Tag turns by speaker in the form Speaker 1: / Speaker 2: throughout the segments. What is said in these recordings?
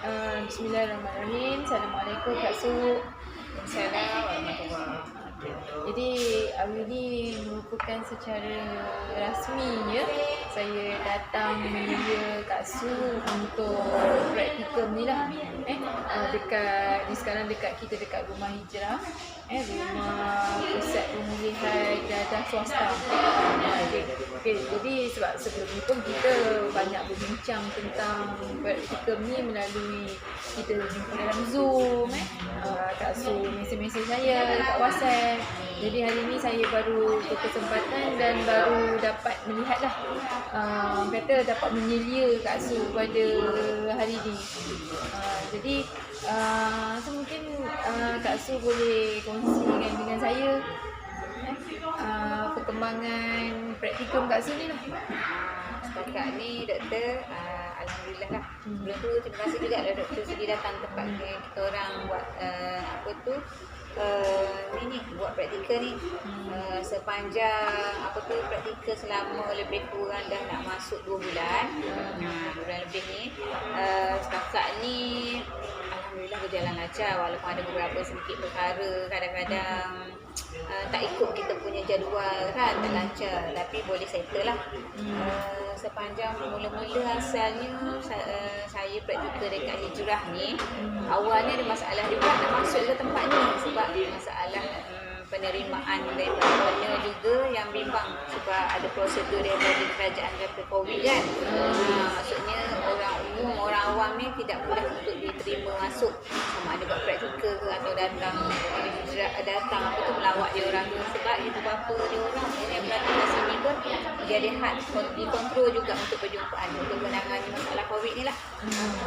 Speaker 1: Bismillahirrahmanirrahim. Assalamualaikum Kak Su.
Speaker 2: Assalamualaikum warahmatullahi wabarakatuh.
Speaker 1: Jadi hari ini merupakan secara rasminya saya datang menyia Kak Su untuk praktikum ni lah. Dekat ni sekarang dekat kita dekat rumah hijrah, rumah pusat pemulihan dadah swasta. Jadi sebab sebelum ni pun kita banyak berbincang tentang praktikum ni melalui kita jumpa dalam Zoom, Kak Su mesej-mesej saya dekat WhatsApp. Jadi hari ni saya baru berkesempatan dan baru dapat melihatlah, kata dapat menyelia Kak Su pada hari ni. Jadi mungkin Kak Su boleh kongsikan dengan saya perkembangan praktikum Kak Su ni lah.
Speaker 2: Setakat ni doktor, alhamdulillah lah. Sebelum tu terima kasih juga lah doktor sudi datang tempat kita orang buat buat praktikal ni. Sepanjang praktikal selama lebih kurang dah nak masuk 2 bulan. Bulan lebih ni. Setakat ni alhamdulillah berjalan lancar, walaupun ada beberapa sedikit perkara kadang-kadang tak ikut kita punya jadual kan, tak lancar, tapi boleh settle lah. Sepanjang mula-mula asalnya saya praktikal dekat hijrah ni, awalnya ada masalah juga nak masuk ke tempat ni sebab masalah penerimaan daripada owner juga yang bimbang sebab ada prosedur daripada kerajaan kata COVID kan. Maksudnya orang umum, orang awam ni tidak mudah untuk diterima masuk, sama ada buat praktikal ke atau datang melawat dia orang ke, sebab itu apa dia orang yang berlatih kat sini pun dia ada had dikontrol juga untuk perjumpaan untuk menangani masalah COVID ni lah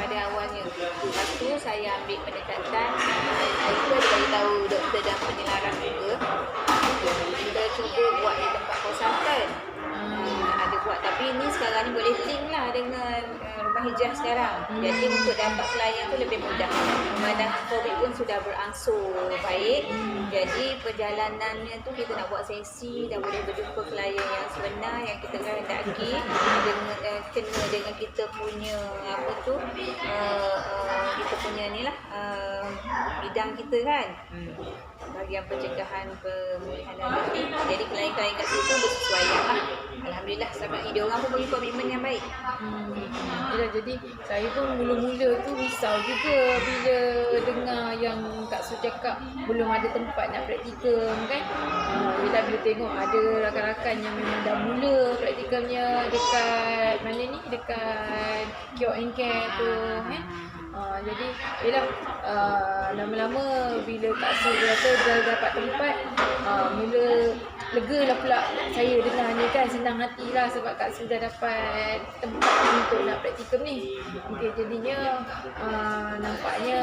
Speaker 2: pada awalnya. Lepas tu saya ambil pendekatan, saya pun beritahu doktor dan penyelaras juga, kita cuba buat di tempat konsultan. Ada buat, tapi ni sekarang ni boleh link lah dengan rumah hijrah sekarang. Jadi untuk dapat klien tu lebih mudah. Pemandangan COVID pun sudah berangsur baik. Jadi perjalanannya tu kita nak buat sesi dan boleh berjumpa klien yang sebenar yang kita kehendaki kena dengan kita punya kita punya ni lah bidang kita kan, bahagian pencegahan pemulihan dadah ni. Jadi klien-klien kat situ bersesuaian lah. Alhamdulillah sangat dia orang pun bagi komitmen yang baik.
Speaker 1: Jadi saya pun mula-mula tu risau juga bila dengar yang Kak Su cakap belum ada tempat nak praktikum kan. Bila tengok ada rakan-rakan yang memang dah mula praktikumnya dekat mana ni, dekat Cure and Care tu kan. Jadi lama-lama bila Kak Su kata dah dapat tempat, mula lega lah pula saya dengar ni kan, senang hati lah sebab Kak Su dah dapat tempat untuk nak praktikum ni. Jadinya nampaknya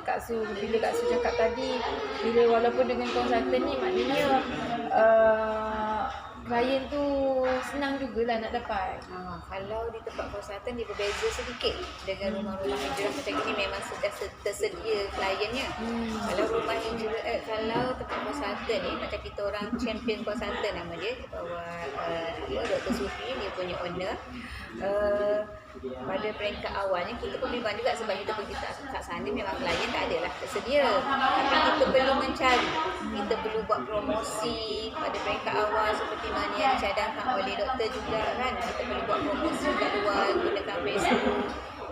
Speaker 1: Kak Su, bila Kak Su cakap tadi, bila walaupun dengan konsultan ni maknanya klien tu senang jugalah nak dapat.
Speaker 2: Kalau di tempat konsultan dia berbeza sedikit dengan rumah-rumah hijrah macam ni, memang sudah tersedia kliennya. Kalau rumah hijrah, kalau tempat konsultan ni macam kita orang champion konsultan nama dia, bawah Dr. Sufi, dia punya owner. Pada peringkat awalnya kita pun bimbang juga sebab kita pergi kat sana memang klien tak adalah tersedia, tapi kita perlu mencari, kita perlu buat promosi pada peringkat awal seperti mana yang dicadangkan oleh doktor juga kan. Kita perlu buat promosi kat luar, gunakan Facebook,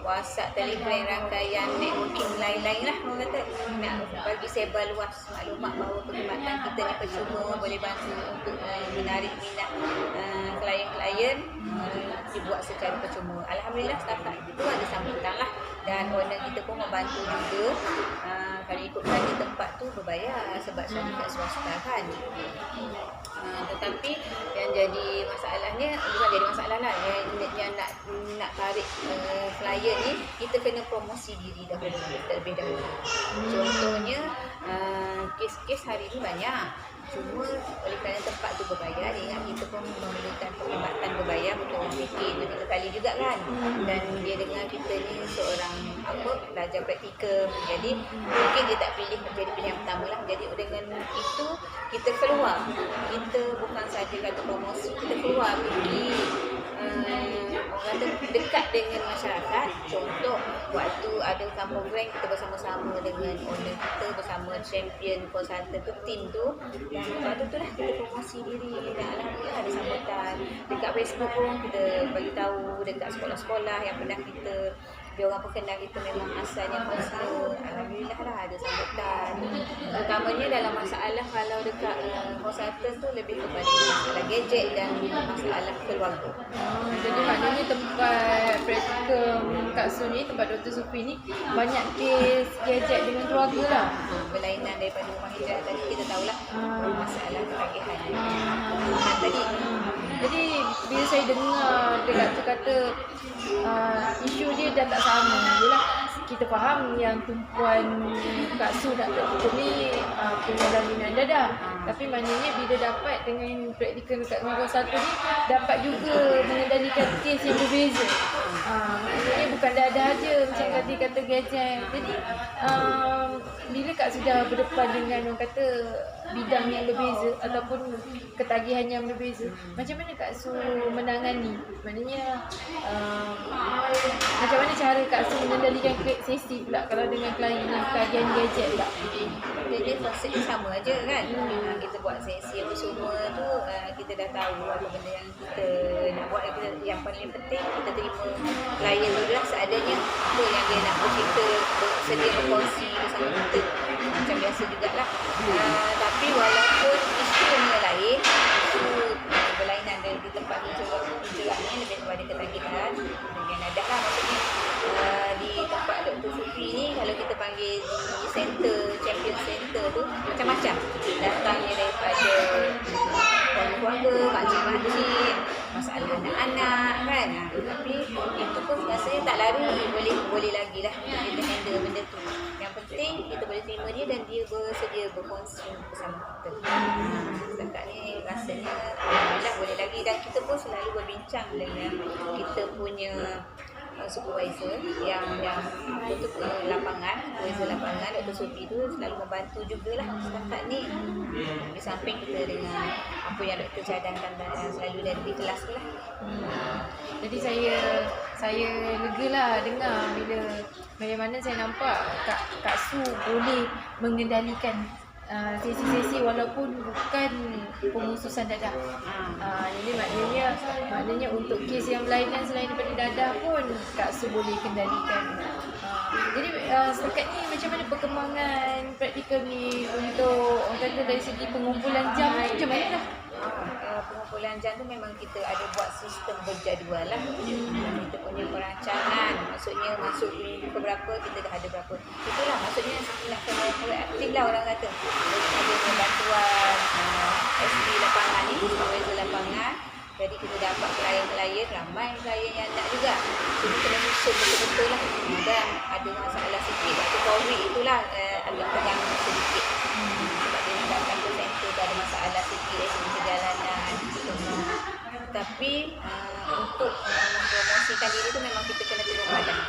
Speaker 2: WhatsApp, Telegram, rangkaian networking lain-lain lah orang kata, nak bagi sebar luas maklumat bahawa perkhidmatan kita ni percuma, boleh bantu untuk menarik minat klien-klien, dibuat secara percuma. Alhamdulillah setakat itu ada sambutan lah, dan owner kita pun membantu juga. Kalau ikutkan di tempat tu berbayar sebab syarikat swasta kan. Tetapi yang jadi masalahnya, bukan jadi masalah lah, yang nak tarik klien ni, kita kena promosi diri terlebih dahulu. Contohnya kes-kes hari ni banyak, cuma oleh kerana tempat tu berbayar, ingat kita pun memerlukan perkhidmatan berbayar untuk orang fikir 2-3 kali juga kan. Dan dia dengar kita ni seorang pelajar praktikum, jadi mungkin dia tak pilih menjadi pilihan pertama lah. Jadi dengan itu kita keluar, kita bukan saja kata promosi, kita keluar pergi orang kata dekat dengan masyarakat. Contoh waktu ada jalankan program kita bersama-sama dengan owner kita, bersama champion consultant tu, tim tu, dan lepas tu lah kita promosi diri dan alhamdulillah ada sambutan dekat Facebook pun. Kita bagi tahu dekat sekolah-sekolah yang pernah kita dia orang perkenal kita memang asalnya konselor. Alhamdulillah lah ada sambutan. Terutamanya dalam masalah kalau dekat konsultan tu lebih kepada masalah gadget dan masalah keluarga.
Speaker 1: Jadi maknanya tempat praktikum Kak Su ni, tempat Dr. Sufi ni banyak kes gadget dengan keluarga lah.
Speaker 2: Berlainan daripada rumah hijab tadi kita tahulah masalah ketagihan. Tadi.
Speaker 1: Jadi bila saya dengar dekat tu kata isu dia dah tak sama. Yelah, kita faham yang tumpuan Kak Su nak praktikum ni punya jaminan dadah. Tapi maknanya bila dapat dengan praktikum dekat dengan konsultan ni, dapat juga mengendalikan kes yang berbeza. Maksudnya bukan dadah je macam tadi kata gadget. Jadi bila Kak sudah berdepan dengan orang kata bidang yang berbeza ataupun ketagihan yang berbeza, macam mana Kak Su menangani? Maknanya macam mana cara Kak Su mengendalikan sesi pula kalau dengan klien yang ketagihan gadget pula?
Speaker 2: Jadi konsep sama aja kan. Kita buat sesi apa semua tu, kita dah tahu apa benda yang kita nak buat. Yang paling penting kita terima klien tu lah seadanya apa yang dia nak bercerita, bersedia berkongsi bersama kita. Macam biasa jugalah. Tapi walaupun isunya lain, isu berlainan di tempat hijrah ni lebih kepada ketagihan dengan nadah lah. Maksudnya di tempat Dr. Sufi ni, kalau kita panggil di center, champion center tu, macam-macam datangnya daripada keluarga, makcik-makcik, masalah anak-anak kan. Tapi itu pun rasanya tak lari, boleh lagi lah kita handle benda tu. Yang penting kita boleh terima dia dan dia bersedia berkongsi bersama kita. Setakat ni rasanya alhamdulillah boleh lagi, dan kita pun selalu berbincang dengan kita punya supervisor yang itu lapangan, supervisor lapangan Dr. Sufi tu selalu membantu jugalah setakat ni. Di samping kita dengan apa yang doktor cadangkan selalu dari kelas tu lah.
Speaker 1: Jadi saya lega lah dengar bila bagaimana saya nampak Kak Su boleh mengendalikan sesi-sesi walaupun bukan pengususan dadah. Jadi maknanya untuk kes yang berlainan selain daripada dadah pun Kak Su boleh kendalikan. Jadi setakat ni macam mana perkembangan praktikal ni untuk orang kata dari segi pengumpulan jam ni macam mana lah?
Speaker 2: Pengumpulan jam tu memang kita ada buat sistem berjadual lah. Kita punya perancangan, maksudnya masuk minggu ke berapa kita dah ada berapa. Itulah maksudnya nak kena proaktif lah orang kata. Ada bantuan SD lapangan ni, supervisor lapangan. Jadi kita dapat klien-klien, ramai klien yang nak juga. Jadi kena susun betul-betul lah. Dan ada masalah sikit waktu COVID itulah agak terganggu sedikit. Sebab dia nak datang ke center tu ada masalah sikit dari segi perjalanan. Tapi untuk mempromosikan diri tu memang kita kena turun padang.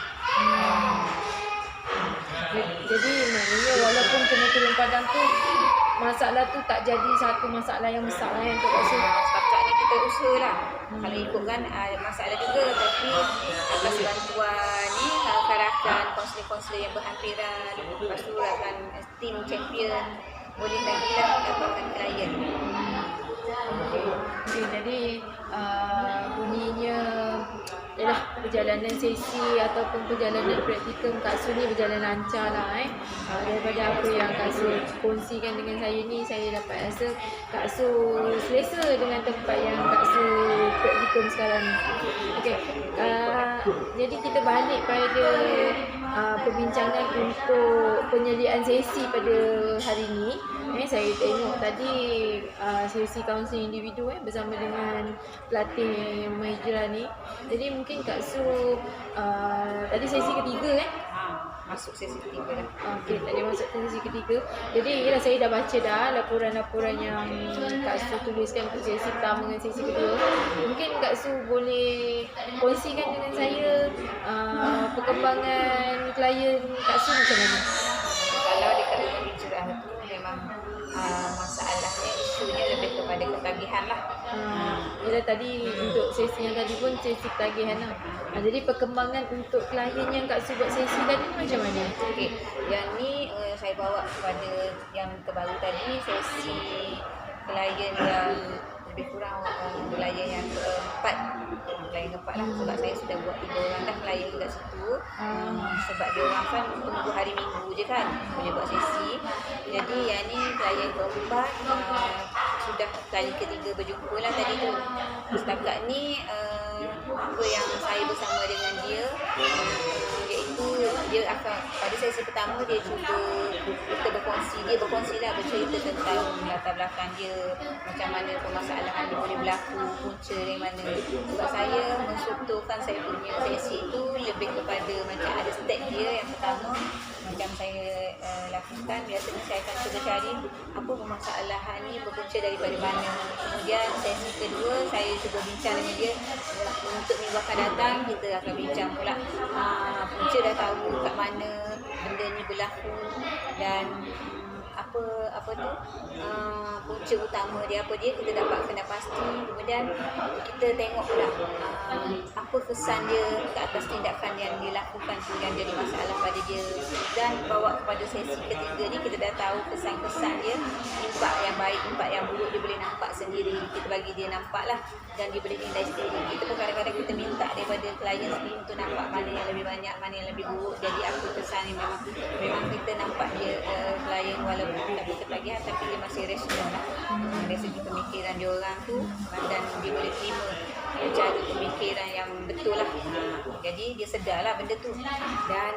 Speaker 1: Jadi maknanya walaupun kena turun padang tu, masalah tu tak jadi satu masalah yang besar lah yang Kak Su.
Speaker 2: Setakat ni kita usaha lah. Kalau ikutkan ada masalah juga, tapi atas bantuan ni rakan-rakan, konselor-konselor yang berhampiran, lepas tu rakan tim champion, boleh lagi lah dapatkan klien.
Speaker 1: Okay, jadi bunyinya ialah perjalanan sesi ataupun perjalanan praktikum Kak Su ni berjalan lancar lah daripada apa yang Kak Su kongsikan dengan saya ni, saya dapat rasa Kak Su selesa dengan tempat yang Kak Su praktikum sekarang ni. Okay, jadi kita balik pada perbincangan untuk penyediaan sesi pada hari ni. Saya tengok tadi sesi kaunseling individu bersama dengan pelatih rumah hijrah ni. Jadi mungkin Kak Su tadi sesi ketiga
Speaker 2: Masuk sesi ketiga dah.
Speaker 1: Okey, tadi masuk sesi ketiga. Jadi ialah saya dah baca dah laporan-laporan yang Kak Su tuliskan untuk sesi pertama dengan sesi kedua. Mungkin Kak Su boleh kongsikan dengan saya perkembangan klien Kak Su macam mana?
Speaker 2: Kalau dekat rumah hijrah tu memang masalahnya, isunya lebih kepada ketagihan lah.
Speaker 1: Bila tadi untuk sesi yang tadi pun sesi tagihan lah. Jadi perkembangan untuk klien yang Kak Su buat sesi tadi ni macam mana?
Speaker 2: Okey, yang ni saya bawa kepada yang terbaru tadi, sesi klien yang lebih kurang klien yang keempat. Klien keempat lah, sebab saya sudah buat 3 orang dah klien kat situ. Sebab dia orang kan tunggu hari Minggu je kan boleh buat sesi. Jadi yang ni klien keempat, sudah kali ketiga berjumpa lah tadi tu. Setakat ni apa yang saya bersama dengan dia, iaitu dia akan pada sesi pertama dia cuba kita berkongsi lah, bercerita tentang latar belakang dia, macam mana permasalahan dia boleh berlaku, punca dari mana. Sebab saya mensuturkan saya punya sesi tu lebih kepada macam ada step dia. Yang pertama macam saya lakukan, biasanya saya akan cuba cari apa permasalahan ni berpunca daripada mana. Kemudian sesi kedua saya cuba bincang dengan dia untuk minggu akan datang. Kita akan bincang pula punca dah tahu kat mana benda ni berlaku dan apa tu punca utama dia apa dia, kita dapat kena pasti. Kemudian kita tengok pula apa kesan dia ke atas tindakan yang dia lakukan tu yang jadi masalah pada dia, dan bawa kepada sesi ketiga ni kita dah tahu kesan-kesan dia, impak yang baik, impak yang buruk dia boleh nampak sendiri, kita bagi dia nampak lah dan dia boleh nilai sendiri. Kita pun kadang-kadang kita minta daripada klien sendiri untuk nampak mana yang lebih banyak, mana yang lebih buruk. Jadi apa kesan yang memang kita nampak dia klien walaupun tak ketagihan tapi dia masih rasional lah dari segi pemikiran dia orang tu, dan dia boleh terima cara pemikiran yang betul lah. Jadi dia sedar lah benda tu. Dan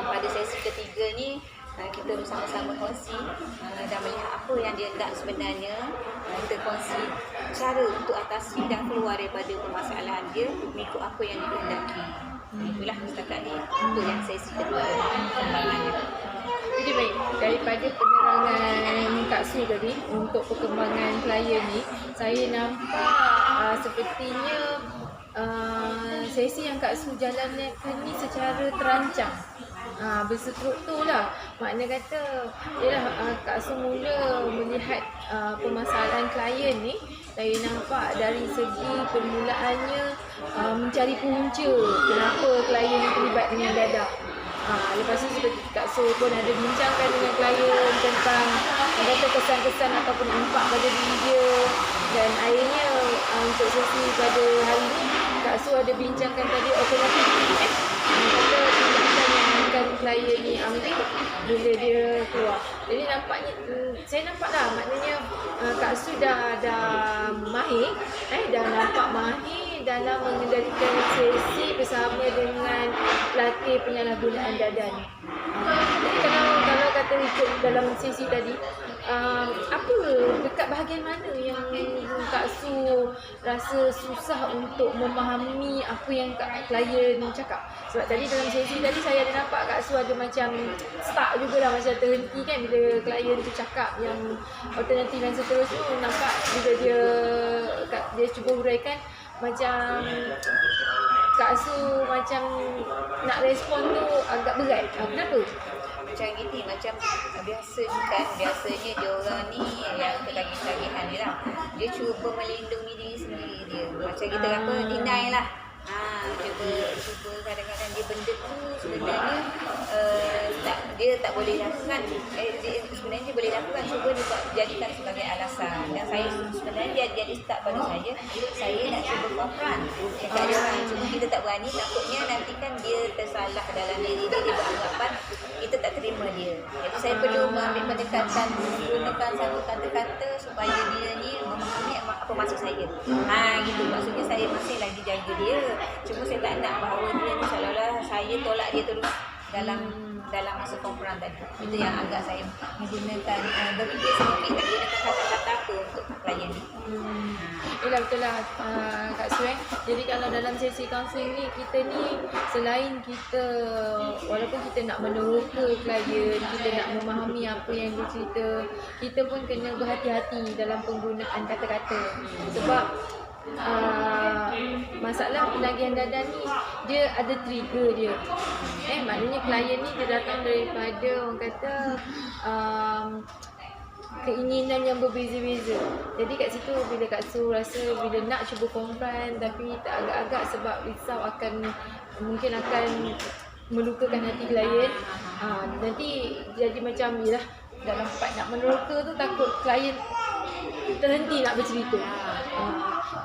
Speaker 2: pada sesi ketiga ni kita bersama-sama kongsi dan melihat apa yang dia nak sebenarnya. Kita kongsi cara untuk atasi dan keluar daripada permasalahan dia mengikut apa yang dia hendaki. Itulah setakat ni untuk yang sesi kedua perkembangannya.
Speaker 1: Jadi baik, daripada penerangan Kak Su tadi untuk perkembangan klien ni, saya nampak sepertinya sesi yang Kak Su jalankan ni secara terancang. Berstruktur lah. Makna kata Kak Su mula melihat permasalahan klien ni, saya nampak dari segi permulaannya mencari punca kenapa klien ni terlibat dengan dadah. Lepas tu seperti Kak Su pun ada bincangkan dengan klien tentang kata kesan-kesan ataupun impak pada diri dia, dan akhirnya untuk sesi pada hari ni Kak Su ada bincangkan tadi alternatif kata tindakan yang akan klien ni ambil bila dia keluar. Jadi nampaknya saya nampak dah maknanya Kak Su dah mahir dah nampak mahir dalam mengendalikan sesi bersama dengan pelatih penyalahgunaan dadah ni. Jadi kalau kata ikut dalam sesi tadi, apa dekat bahagian mana yang Kak Su rasa susah untuk memahami apa yang klien cakap? Sebab tadi dalam sesi tadi saya ada nampak Kak Su ada macam stuck jugalah, macam terhenti kan bila klien tu cakap yang alternatif dan seterusnya. Nampak bila dia cuba huraikan macam Kak Su macam nak respon tu agak berat. Kenapa?
Speaker 2: Macam gini, macam biasanya dia orang ni yang ketagih-tagihan ni lah, dia cuba melindungi diri sendiri dia. Macam kita deny lah. Cuba kadang-kadang dia benda tu sebenarnya dia tak boleh lakukan. Sebenarnya dia boleh lakukan, cuba dia jadikan sebagai alasan. Dan saya sebenarnya dia start pada saya nak cuba confront dekat dia orang. Cuma kita tak berani, takutnya nanti kan dia tersalah dalam diri dia beranggapan kita tak terima dia. Jadi saya perlu ambil pendekatan, menggunakan satu kata-kata supaya dia ni memahami apa maksud saya. Gitu. Maksudnya saya masih lagi jaga dia. Cuma saya tak nak bahawa dia ni seolah-olah saya tolak dia terus dalam masa konferan tadi. Itu yang agak saya menggunakan berfikir sedikit, tak gunakan kata-kata apa untuk klien ni.
Speaker 1: Yelah, betul lah Kak Su. Jadi kalau dalam sesi kaunseling ni, kita ni selain kita walaupun kita nak meneroka klien, kita nak memahami apa yang dia cerita, kita pun kena berhati-hati dalam penggunaan kata-kata. Sebab masalah penagihan dadah ni dia ada trigger dia. Maknanya klien ni dia datang daripada orang kata keinginan yang berbeza-beza. Jadi kat situ bila Kak Su rasa bila nak cuba confront tapi tak agak-agak sebab risau mungkin akan melukakan hati klien. Nanti jadi macam yalah, dalam part nak meneroka tu takut klien terhenti nak bercerita.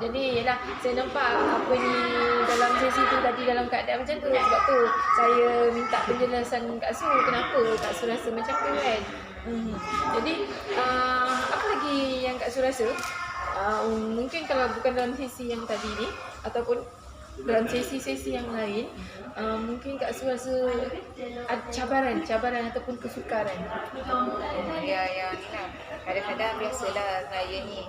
Speaker 1: Jadi yalah, saya nampak apa ni dalam sesi tu tadi dalam keadaan macam tu. Sebab tu saya minta penjelasan Kak Su, kenapa Kak Su rasa macam tu kan. Jadi apa lagi yang Kak Su rasa mungkin kalau bukan dalam sesi yang tadi ni ataupun dalam sesi-sesi yang lain, mungkin Kak Su rasa ada cabaran ataupun kesukaran.
Speaker 2: Ya ni lah. Kadang-kadang biasalah klien ni,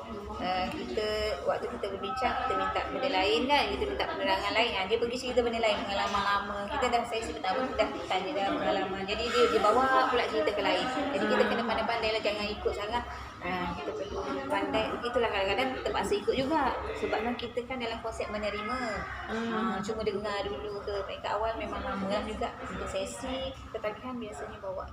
Speaker 2: kita waktu kita berbincang, kita minta benda lain kan, kita minta penerangan lain. Dia pergi cerita benda lain, pengalaman lama. Kita dah sesi pertama dah tanya dah pengalaman. Jadi dia bawa pula cerita ke lain. Jadi kita kena pandai-pandai lah, jangan ikut sangat. Kita perlu pandai. Itulah kadang-kadang terpaksa ikut juga. Sebab kan kita kan dalam konsep menerima. Cuma dengar dulu ke peringkat awal memang lama lah juga. Untuk sesi ketagihan biasanya bawa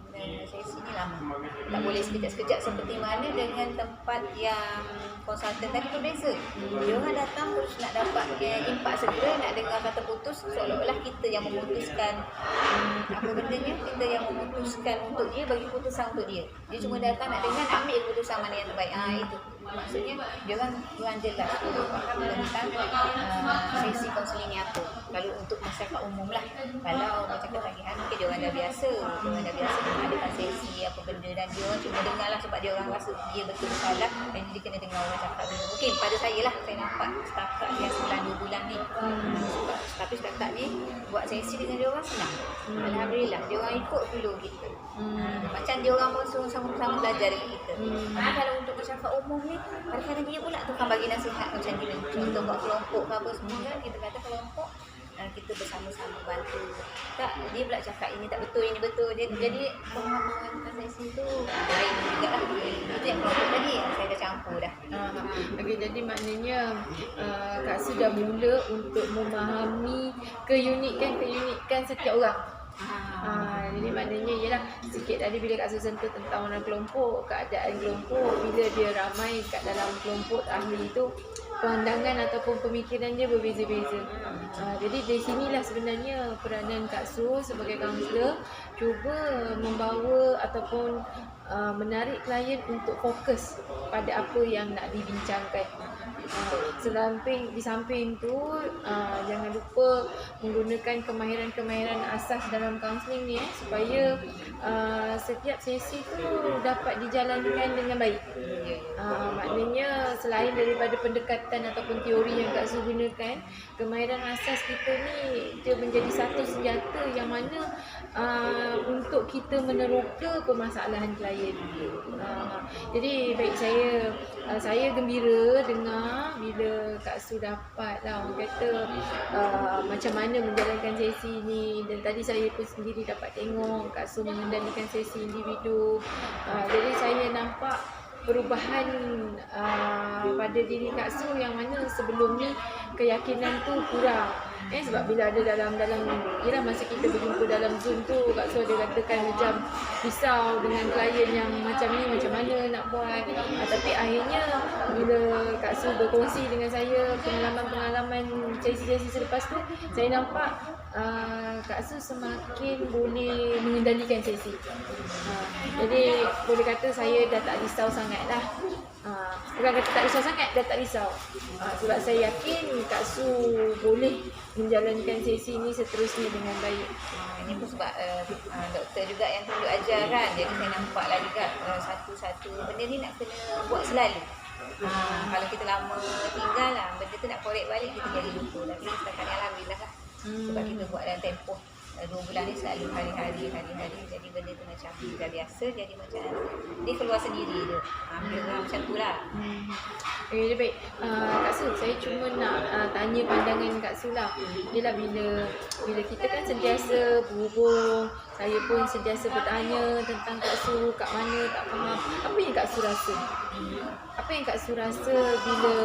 Speaker 2: sesi ni lama. Tak boleh sekejap-sekejap seperti mana dengan tempat yang konsultan tadi berbeza. Dia orang datang terus nak dapat impak segera, nak dengar kata putus, seolah-olah kita yang memutuskan apa bendanya, kita yang memutuskan untuk dia, bagi putusan untuk dia. Dia cuma datang nak dengar, nak ambil keputusan mana yang terbaik. Itu maksudnya dia orang kurang jelas untuk faham tentang sesi kaunseling ni apa. Kalau untuk masyarakat umum lah, kalau macam ketagihan mungkin dia orang dah biasa, mengadakan sesi apa benda dan dia orang cuma dengar lah sebab dia orang rasa dia betul salah dan dia kena dengar orang cakap dulu. Mungkin pada saya lah, saya nampak setakat yang sebulan 2 bulan ni, tapi setakat ni buat sesi dengan dia orang senang. Alhamdulillah, dia orang ikut dulu kita. Macam dia orang pun sama-sama belajar dengan kita. Tapi kalau untuk masyarakat umum ni, kadang-kadang dia pula tukang bagi nasihat macam ni. Contoh buat kelompok ke apa semua kan, kita kata kelompok, kita bersama-sama bantu. Tak, dia pula cakap ini tak betul, ini betul. Jadi pemahaman sesi tu lain juga lah. Itu yang kelompok tadi, saya dah campur dah.
Speaker 1: Okay, jadi maknanya Kak Su dah mula untuk memahami keunikan setiap orang. Jadi maknanya ialah sikit tadi bila Kak Su sentuh tentang orang kelompok, keadaan kelompok, bila dia ramai kat dalam kelompok ahli itu, pandangan ataupun pemikiran dia berbeza-beza. Jadi dari sinilah sebenarnya peranan Kak Su sebagai kaunselor, cuba membawa ataupun menarik klien untuk fokus pada apa yang nak dibincangkan. Di samping tu jangan lupa menggunakan kemahiran-kemahiran asas dalam kaunseling ni supaya setiap sesi tu dapat dijalankan dengan baik. Maknanya selain daripada pendekatan ataupun teori yang Kak Su gunakan, kemahiran asas kita ni dia menjadi satu senjata yang mana untuk kita meneroka permasalahan klien. Jadi baik, saya gembira dengar bila Kak Su dapat lah orang kata macam mana menjalankan sesi ni, dan tadi saya pun sendiri dapat tengok Kak Su mengendalikan sesi individu. Jadi saya nampak perubahan pada diri Kak Su yang mana sebelum ni keyakinan tu kurang. Sebab bila ada dalam ialah masa kita berjumpa dalam Zoom tu, Kak Su ada katakan macam risau dengan klien yang macam ni, macam mana nak buat. Tapi akhirnya bila Kak Su berkongsi dengan saya pengalaman-pengalaman sesi-sesi selepas tu, saya nampak Kak Su semakin boleh mengendalikan sesi. Jadi boleh kata saya dah tak risau sangat lah. Bukan kata tak risau sangat, dah tak risau. Sebab saya yakin Kak Su boleh menjalankan sesi ni seterusnya dengan baik.
Speaker 2: Ini pun sebab doktor juga yang tunjuk ajar kan. Jadi saya nampaklah juga satu-satu benda ni nak kena buat selalu. Kalau kita lama tinggal lah, benda tu nak korek balik kita jadi lupa. Tapi setakat ni alhamdulillah lah. Sebab kita buat dalam tempoh 2 bulan ni selalu hari-hari. Jadi benda tu macam dah biasa, jadi macam dia keluar sendiri je. Macam tu lah.
Speaker 1: Okay, baik. Kak Su, saya cuma nak tanya pandangan Kak Su lah. Yelah, bila kita kan sentiasa berhubung, saya pun sentiasa bertanya tentang Kak Su, kat mana tak faham. Apa yang Kak Su rasa? Apa yang Kak Su rasa bila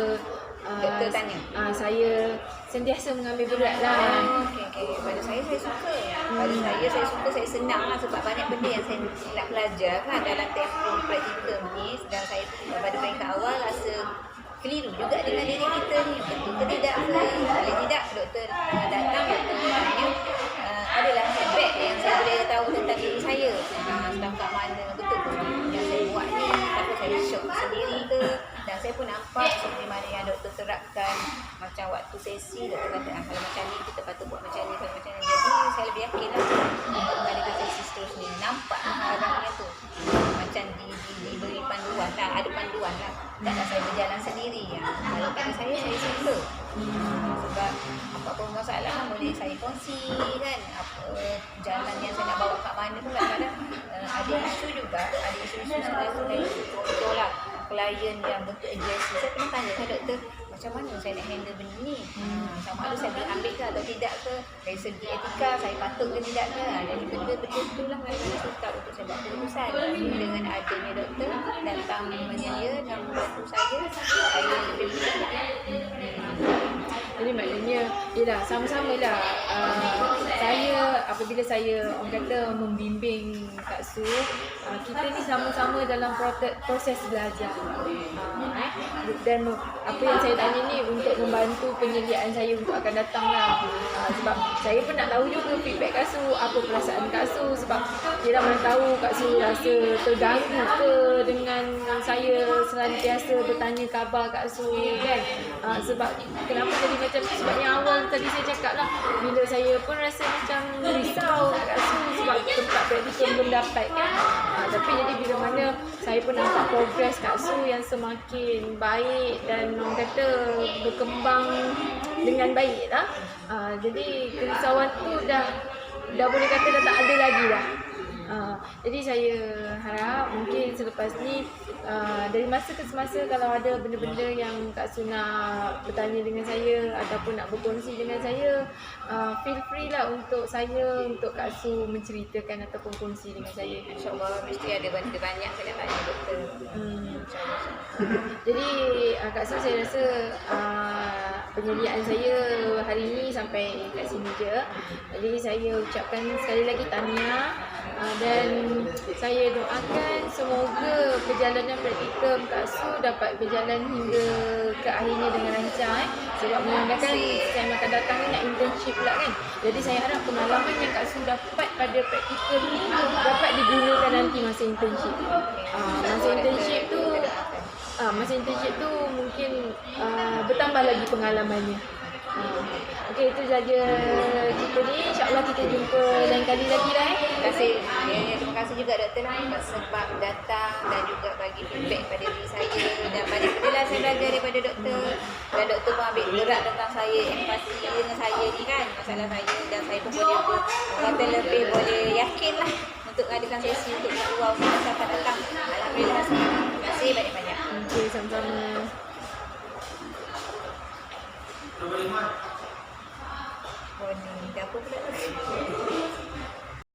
Speaker 2: doktor tanya?
Speaker 1: Saya sentiasa mengambil berat lah.
Speaker 2: Okay. Pada saya suka. Pada saya suka, saya senang lah sebab banyak benda yang saya nak belajar kan dalam tempoh praktikum ni. Sedang saya pada peringkat awal rasa keliru juga dengan diri kita ni. Betul ke tidak ke? Kalau tidak, doktor datang, doktor tanya, adalah feedback yang saya boleh tahu tentang diri saya. Setakat mana betul ke yang saya buat ni, takut saya syok sendiri ke. Dan saya pun nampak seperti mana yang doktor terapkan. Macam waktu sesi, doktor kata, kalau macam ni kita patut buat macam ni, kalau macam ni. Jadi saya lebih yakin lah untuk mengadakan sesi seterusnya. Nampak arahnya tu. Macam diberi panduan lah, ada panduan lah. Taklah saya berjalan sendiri. Kalau pada saya suka. Sebab apa-apa masalah boleh saya kongsi kan. Apa jalan yang saya nak bawa kat mana tu kadang-kadang ada isu juga. Ada isu-isu saya contoh lah. Klien yang bentuk agensi, saya pernah tanya ke doktor, macam mana saya nak handle benda ni? Sama ada saya boleh ambil ke atau tidak ke? Dari segi etika, saya patut ke tidak ke? Jadi benda-benda itulah yang susah untuk saya buat keputusan. Dengan adanya doktor datang menyia dan membantu saya lebih mudah.
Speaker 1: Jadi maknanya, yelah, sama-sama lah. Saya, apabila saya orang kata membimbing Kak Su, kita ni sama-sama dalam proses belajar. Dan apa yang saya tanya ni untuk membantu penyediaan saya untuk akan datang lah. Sebab saya pun nak tahu juga feedback Kak Su, apa perasaan Kak Su. Sebab yelah, mana tahu Kak Su rasa terganggu ke dengan saya senantiasa bertanya khabar Kak Su kan. Sebab kenapa jadi macam tu? Sebab yang awal tadi saya cakap lah, bila saya pun rasa macam risau Kak Su sebab tempat praktikum belum dapat kan. Tapi jadi bila mana saya pun nampak progres Kak Su yang semakin baik dan orang kata berkembang dengan baik lah. Jadi kerisauan tu dah boleh kata dah tak ada lagi dah. Jadi saya harap mungkin selepas ni dari masa ke semasa kalau ada benda-benda yang Kak Su nak bertanya dengan saya ataupun nak berkongsi dengan saya, feel free lah untuk Kak Su menceritakan ataupun kongsi dengan saya.
Speaker 2: InsyaAllah mesti ada banyak saya nak tanya doktor.
Speaker 1: Jadi Kak Su, saya rasa penyediaan saya hari ini sampai kat sini je. Jadi saya ucapkan sekali lagi tahniah. Dan saya doakan semoga perjalanan praktikum Kak Su dapat berjalan hingga ke akhirnya dengan lancar. Sebab mengandalkan saya akan datang ni nak internship pula kan. Jadi saya harap pengalaman yang Kak Su dapat pada praktikum ni dapat digunakan nanti masa internship. Masa internship tu mungkin bertambah lagi pengalamannya. Okey, itu saja kita ni. InsyaAllah kita jumpa lain kali lagi lah.
Speaker 2: Terima kasih. Terima kasih juga doktor sebab datang dan juga bagi feedback pada diri saya. Dan banyak benda lah saya belajar daripada doktor. Dan doktor pun ambil gerak tentang saya, empati dengan saya ni kan, masalah saya. Dan saya pun boleh kata lebih boleh yakin lah untuk mengadakan sesi untuk nak luar masa akan datang. Alhamdulillah. Terima kasih banyak-banyak.
Speaker 1: Okey, sama-sama.
Speaker 2: Oh ni, dah apa pula?